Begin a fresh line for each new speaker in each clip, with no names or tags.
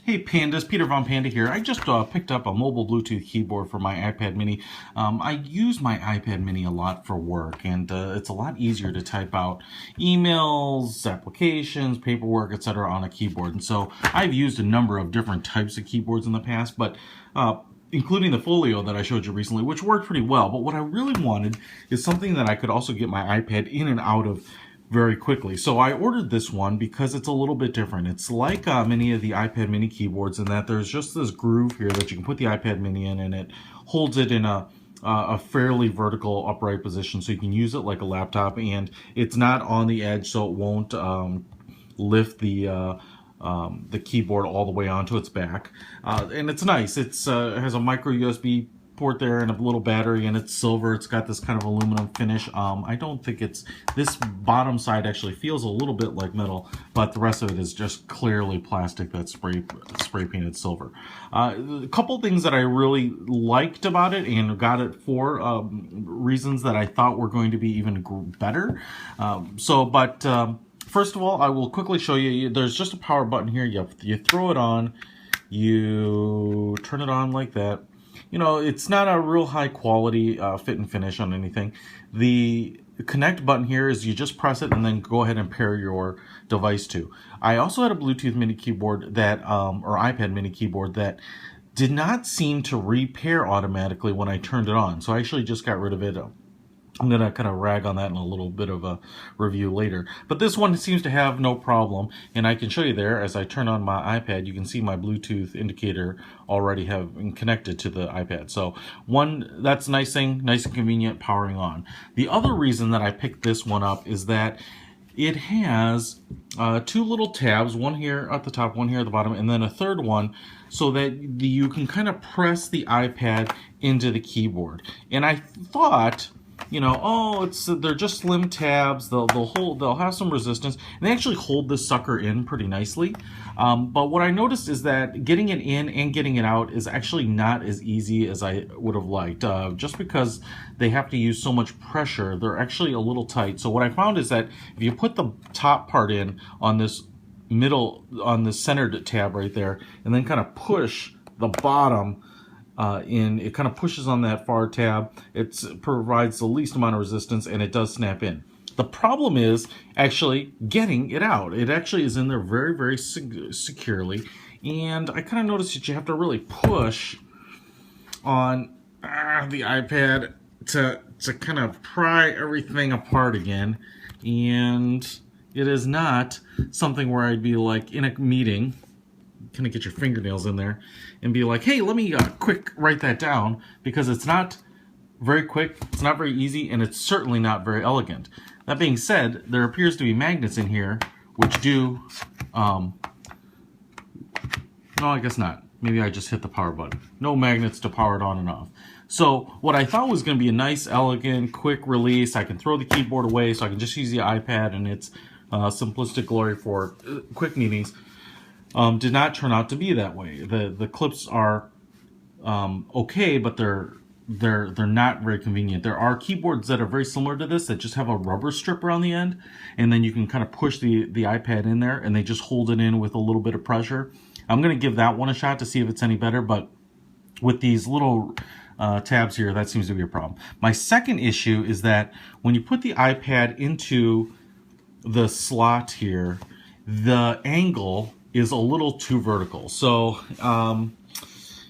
Hey Pandas, Peter von Panda here. I just picked up a mobile Bluetooth keyboard for my iPad mini. I use my iPad mini a lot for work, and it's a lot easier to type out emails, applications, paperwork, etc. on a keyboard. And so I've used a number of different types of keyboards in the past, but including the Folio that I showed you recently, which worked pretty well. But what I really wanted is something that I could also get my iPad in and out of very quickly. So I ordered this one because it's a little bit different. It's like many of the iPad mini keyboards in that there's just this groove here that you can put the iPad mini in, and it holds it in a fairly vertical upright position, so you can use it like a laptop, and it's not on the edge, so it won't lift the keyboard all the way onto its back. And it's nice. It has a micro USB port there and a little battery, and it's silver. It's got this kind of aluminum finish. I don't think this bottom side actually feels a little bit like metal, but the rest of it is just clearly plastic that's spray painted silver. A couple things that I really liked about it and got it for reasons that I thought were going to be even better. First of all, I will quickly show you. There's just a power button here. You throw it on, you turn it on like that. You know, it's not a real high quality fit and finish on anything. The connect button here is you just press it and then go ahead and pair your device to. I also had a Bluetooth mini keyboard that, or iPad mini keyboard that did not seem to repair automatically when I turned it on. So I actually just got rid of it. I'm going to kind of rag on that in a little bit of a review later. But this one seems to have no problem, and I can show you there as I turn on my iPad. You can see my Bluetooth indicator already connected to the iPad. So that's a nice thing, nice and convenient, powering on. The other reason that I picked this one up is that it has two little tabs, one here at the top, one here at the bottom, and then a third one so that you can kind of press the iPad into the keyboard. And I thought, you know, they're just slim tabs. They'll have some resistance, and they actually hold this sucker in pretty nicely. But what I noticed is that getting it in and getting it out is actually not as easy as I would have liked. Just because they have to use so much pressure, they're actually a little tight. So what I found is that if you put the top part in on this on the centered tab right there, and then kind of push the bottom it kind of pushes on that far tab. It provides the least amount of resistance, and it does snap in. The problem is actually getting it out. It actually is in there very, very securely, and I kind of noticed that you have to really push on the iPad to kind of pry everything apart again, and it is not something where I'd be like in a meeting, kind of get your fingernails in there and be like, hey, let me quick write that down, because it's not very quick, it's not very easy, and it's certainly not very elegant. That being said, there appears to be magnets in here which do no, I guess not. Maybe I just hit the power button. No magnets to power it on and off. So what I thought was going to be a nice, elegant, quick release, I can throw the keyboard away so I can just use the iPad and its simplistic glory for quick meetings, did not turn out to be that way. The clips are okay, but they're not very convenient. There are keyboards that are very similar to this that just have a rubber strip around the end, and then you can kind of push the iPad in there, and they just hold it in with a little bit of pressure. I'm going to give that one a shot to see if it's any better, but with these little tabs here, that seems to be a problem. My second issue is that when you put the iPad into the slot here, the angle is a little too vertical. So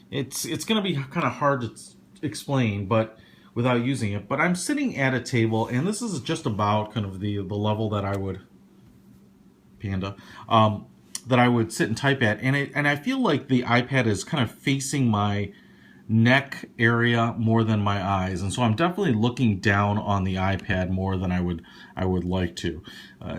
it's going to be kind of hard to explain, but without using it. But I'm sitting at a table, and this is just about kind of the level that I would that I would sit and type at, and I feel like the iPad is kind of facing my neck area more than my eyes, and so I'm definitely looking down on the iPad more than I would like to.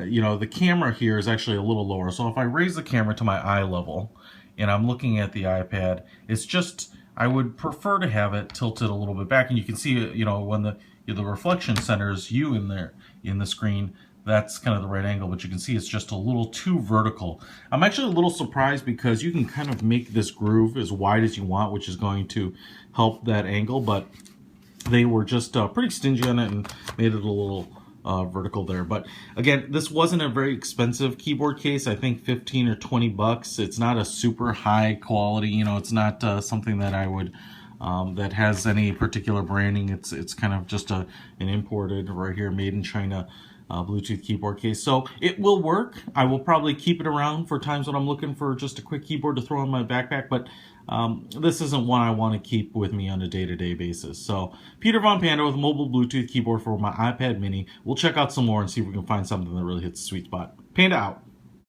You know, the camera here is actually a little lower, so if I raise the camera to my eye level and I'm looking at the iPad, it's just, I would prefer to have it tilted a little bit back, and you can see, you know, when the reflection centers you in there in the screen, that's kind of the right angle, but you can see it's just a little too vertical. I'm actually a little surprised because you can kind of make this groove as wide as you want, which is going to help that angle, but they were just pretty stingy on it and made it a little vertical there. But again, this wasn't a very expensive keyboard case. I think 15 or 20 bucks. It's not a super high quality, you know, it's not something that I would that has any particular branding. It's kind of just an imported, right here, made in China Bluetooth keyboard case. So it will work. I will probably keep it around for times when I'm looking for just a quick keyboard to throw in my backpack, but this isn't one I want to keep with me on a day-to-day basis. So Peter Von Panda with a mobile Bluetooth keyboard for my iPad mini. We'll check out some more and see if we can find something that really hits the sweet spot. Panda out.